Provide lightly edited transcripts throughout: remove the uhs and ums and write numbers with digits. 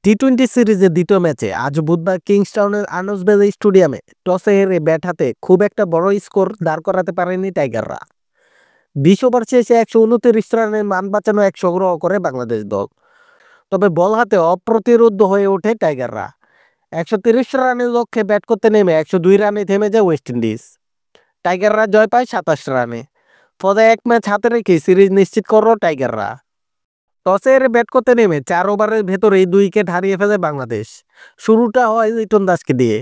টি-20 সিরিজের দ্বিতীয় ম্যাচে আজ বুধবার কিংস্টাউনের আর্নল্ড বেলি স্টেডিয়ামে টসে হেরে ব্যাট হাতে খুব একটা বড় স্কোর দাঁড় করাতে পারেনি টাইগাররা। 20 ওভার শেষে 129 রানের মান বাঁচানো 1 সংগ্রহ করে বাংলাদেশ দল। তবে বল হাতে অপ্রতিরোধ্য হয়ে ওঠে টাইগাররা। 130 রানের লক্ষ্যে ব্যাট করতে নেমে 102 রানে থেমে যায় ওয়েস্ট ইন্ডিজ। টাইগাররা জয় পায় 27 রানে। ফলে এক ম্যাচ হাতে রেখে সিরিজ নিশ্চিত করল টাইগাররা। টসে হেরে ব্যাট করতে নেমে 4 ওভারের ভেতরেই 2 উইকেট হারিয়ে ফেলে বাংলাদেশ। শুরুটা হয় লিটন দাসকে দিয়ে।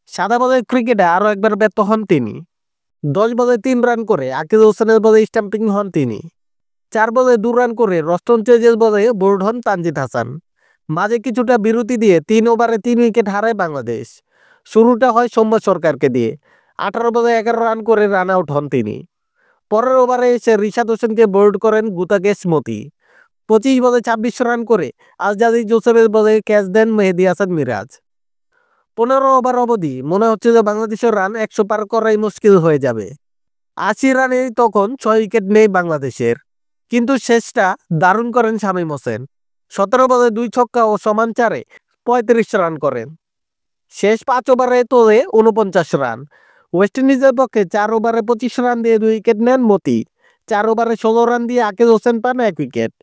সাদা বলের ক্রিকেটে আরও একবার ব্যর্থ হন তিনি। 10 বলে 3 রান করে আকিব হোসেনের বলে স্টাম্পিং হন তিনি। 4 বলে 2 রান করে রস্টন চেজের বলে বোল্ড হন তানজিদ হাসান। মাঝে কিছুটা বিরতি দিয়ে 3 ওভারে 3 উইকেট হারায় বাংলাদেশ। শুরুটা হয় সৌম্য সরকারকে দিয়ে। 18 বলে 11 রান করে রান আউট হন তিনি। পরের ওভারে এসে রিশাদ হোসেনকে বোল্ড করেন গুতাগেস মতি। 25 বলে 26 রান করে আলজাদি জোসেফের বলে ক্যাচ দেন মেহেদী হাসান মিরাজ। 15 ওভার অবধি মনে হচ্ছে যে বাংলাদেশের রান 100 পার করাই মুশকিল হয়ে যাবে। 80 রানে তখন 6 উইকেট নেই বাংলাদেশের। কিন্তু শেষটা দারুণ করেন শামীম হোসেন। 17 বলে 2 ছক্কা ও সমান 4-এ 35 রান করেন। শেষ 5 ওভারে তোলে 49 রান। ওয়েস্ট ইন্ডিজের পক্ষে 4 ওভারে 25 রান দিয়ে 2 উইকেট নেন মতি। 4 ওভারে 16 রান দিয়ে আকিব হোসেন পান 1 উইকেট।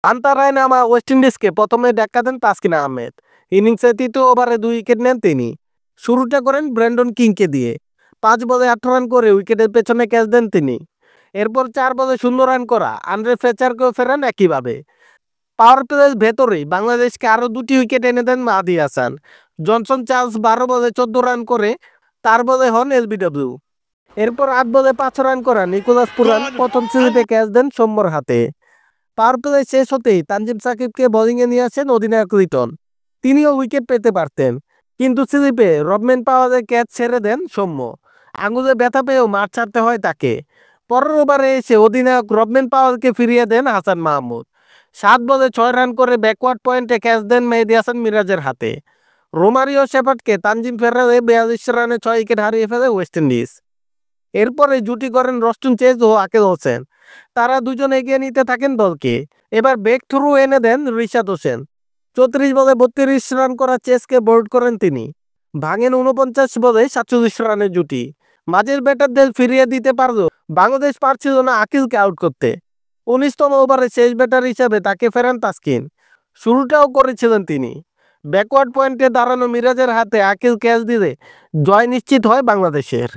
আন্তারায় নামা ওয়েস্ট ইন্ডিজকে প্রথমে ধাক্কা দেন তাসকিন আহমেদ। ইনিংসে 3য় ওভারে 2 উইকেট নেন তিনি। শুরুটা করেন ব্র্যান্ডন কিংকে দিয়ে। 5 বলে 8 রান করে উইকেটের পেছনে ক্যাচ দেন তিনি। এরপর 4 বলে 0 রান করা আন্দ্রে ফ্লেচারকেও ফেরান একইভাবে। পাওয়ার প্লের ভেতরেই বাংলাদেশকে আরও 2টি উইকেট এনে দেন মেহেদী হাসান। জনসন চার্লস 12 বলে 14 রান করে তার বলে হন এলবিডব্লিউ। এরপর 8 বলে 5 রান করা নিকোলাস পুরান প্রথম স্লিপে ক্যাচ দেন সৌম্যর হাতে। পাওয়ার প্লে শেষ হতেই তানজিম সাকিবকে বোলিংয়ে নিয়ে আসেন অধিনায়ক লিটন। তিনিও উইকেট পেতে পারতেন, কিন্তু স্লিপে রবম্যান পাওয়ারের ক্যাচ ছেড়ে দেন সৌম্য। আঙুলে ব্যথা পেয়েও মাঠ ছাড়তে হয় তাকে। পরের ওভারে এসে অধিনায়ক রবম্যান পাওয়ারকে ফিরিয়ে দেন হাসান মাহমুদ। 7 বলে 6 রান করে ব্যাকওয়ার্ড পয়েন্টে ক্যাচ দেন মেহেদী হাসান মিরাজের হাতে। রোমারিও শেফার্ডকে তানজিম ফেরালে 42 রানে 6 উইকেট হারিয়ে ফেলে ওয়েস্ট ইন্ডিজ। এরপরে জুটি করেন রস্টন চেজ ও আকিব হোসেন। তারা দুজন এগিয়ে নিতে থাকেন দলকে। এবার ব্রেক থ্রু এনে দেন রিশাদ হোসেন। 34 বলে 32 রান করা চেজকে বোল্ড করেন তিনি। ভাঙেন 49 বলে 47 রানের জুটি। মাঝের ব্যাটারদের ফিরিয়ে দিতে পারলেও বাংলাদেশ পারছিল না আকিলকে আউট করতে। 19তম ওভারে শেষ ব্যাটার হিসাবে তাকে ফেরান তাসকিন। শুরুটাও করেছিলেন তিনি। ব্যাকওয়ার্ড পয়েন্টে দাঁড়ানো মিরাজের হাতে আকিল ক্যাচ দিলে জয় নিশ্চিত হয় বাংলাদেশের।